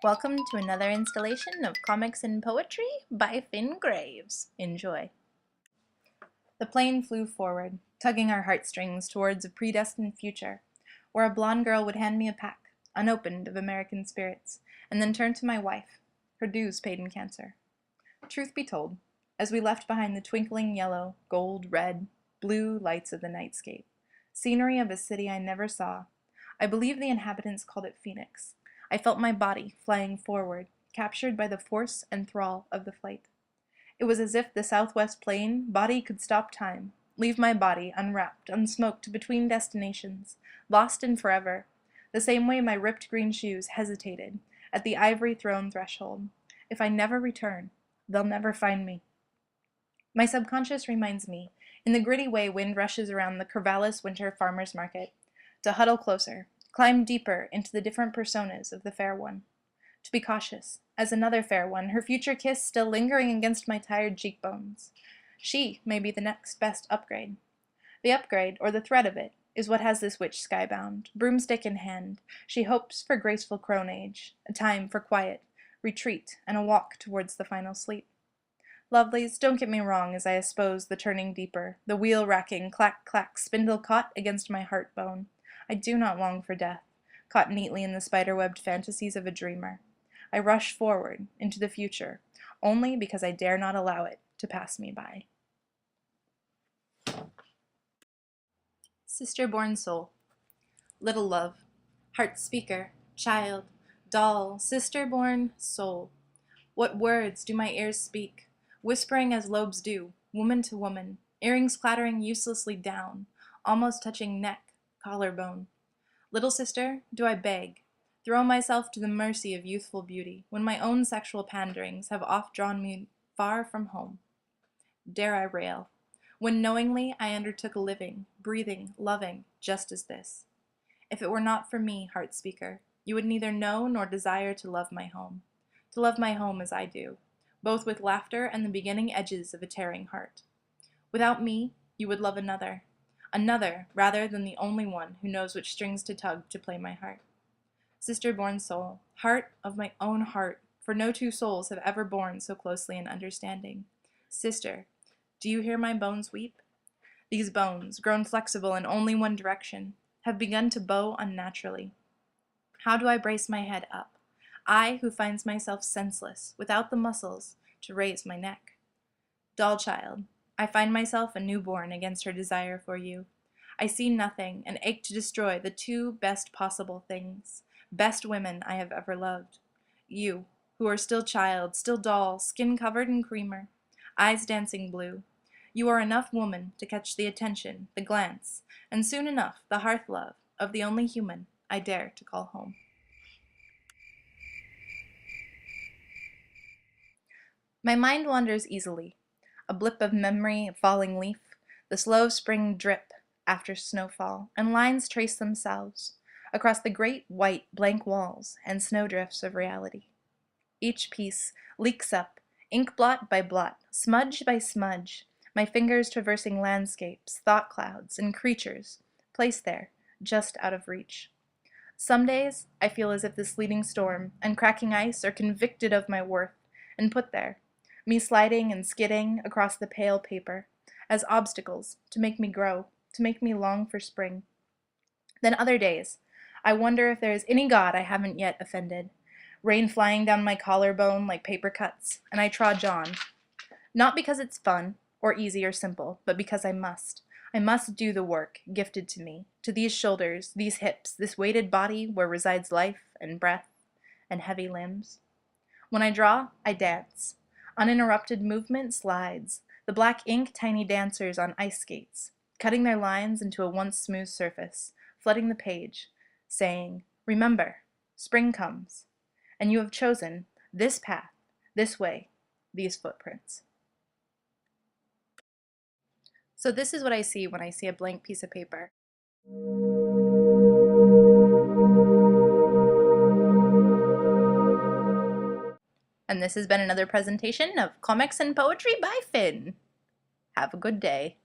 Welcome to another installation of Comics and Poetry by Finn Graves. Enjoy. The plane flew forward, tugging our heartstrings towards a predestined future, where a blonde girl would hand me a pack, unopened, of American spirits, and then turn to my wife, her dues paid in cancer. Truth be told, as we left behind the twinkling yellow, gold, red, blue lights of the nightscape, scenery of a city I never saw, I believe the inhabitants called it Phoenix. I felt my body flying forward, captured by the force and thrall of the flight. It was as if the southwest plane body could stop time, leave my body unwrapped, unsmoked between destinations, lost and forever, the same way my ripped green shoes hesitated at the ivory throne threshold. If I never return, they'll never find me. My subconscious reminds me, in the gritty way wind rushes around the Corvallis winter farmer's market, to huddle closer, climb deeper into the different personas of the fair one. To be cautious, as another fair one, her future kiss still lingering against my tired cheekbones. She may be the next best upgrade. The upgrade, or the threat of it, is what has this witch skybound, broomstick in hand. She hopes for graceful crone age, a time for quiet, retreat, and a walk towards the final sleep. Lovelies, don't get me wrong as I espouse the turning deeper, the wheel-racking, clack-clack spindle caught against my heart-bone. I do not long for death, caught neatly in the spider-webbed fantasies of a dreamer. I rush forward into the future, only because I dare not allow it to pass me by. Sister-born soul. Little love, heart speaker, child, doll, sister-born soul. What words do my ears speak, whispering as lobes do, woman to woman, earrings clattering uselessly down, almost touching neck, collarbone. Little sister, do I beg, throw myself to the mercy of youthful beauty, when my own sexual panderings have oft drawn me far from home? Dare I rail, when knowingly I undertook a living, breathing, loving, just as this? If it were not for me, heart speaker, you would neither know nor desire to love my home as I do, both with laughter and the beginning edges of a tearing heart. Without me, you would love another rather than the only one who knows which strings to tug to play my heart. Sister-born soul, heart of my own heart, for no two souls have ever borne so closely in understanding. Sister, do you hear my bones weep? These bones, grown flexible in only one direction, have begun to bow unnaturally. How do I brace my head up? I who finds myself senseless, without the muscles to raise my neck. Doll child, I find myself a newborn against her desire for you. I see nothing and ache to destroy the two best possible things, best women I have ever loved. You, who are still child, still doll, skin covered in creamer, eyes dancing blue. You are enough woman to catch the attention, the glance, and soon enough the hearth love of the only human I dare to call home. My mind wanders easily. A blip of memory, a falling leaf, the slow spring drip after snowfall, and lines trace themselves across the great white blank walls and snowdrifts of reality. Each piece leaks up, ink blot by blot, smudge by smudge, my fingers traversing landscapes, thought clouds, and creatures placed there, just out of reach. Some days I feel as if the sleeting storm and cracking ice are convicted of my worth and put there, me sliding and skidding across the pale paper, as obstacles to make me grow, to make me long for spring. Then other days, I wonder if there is any God I haven't yet offended, rain flying down my collarbone like paper cuts, and I trudge on. Not because it's fun, or easy or simple, but because I must. I must do the work gifted to me, to these shoulders, these hips, this weighted body where resides life and breath and heavy limbs. When I draw, I dance. Uninterrupted movement slides, the black ink tiny dancers on ice skates, cutting their lines into a once smooth surface, flooding the page, saying, remember, spring comes, and you have chosen this path, this way, these footprints. So this is what I see when I see a blank piece of paper. And this has been another presentation of Comics and Poetry by Finn. Have a good day.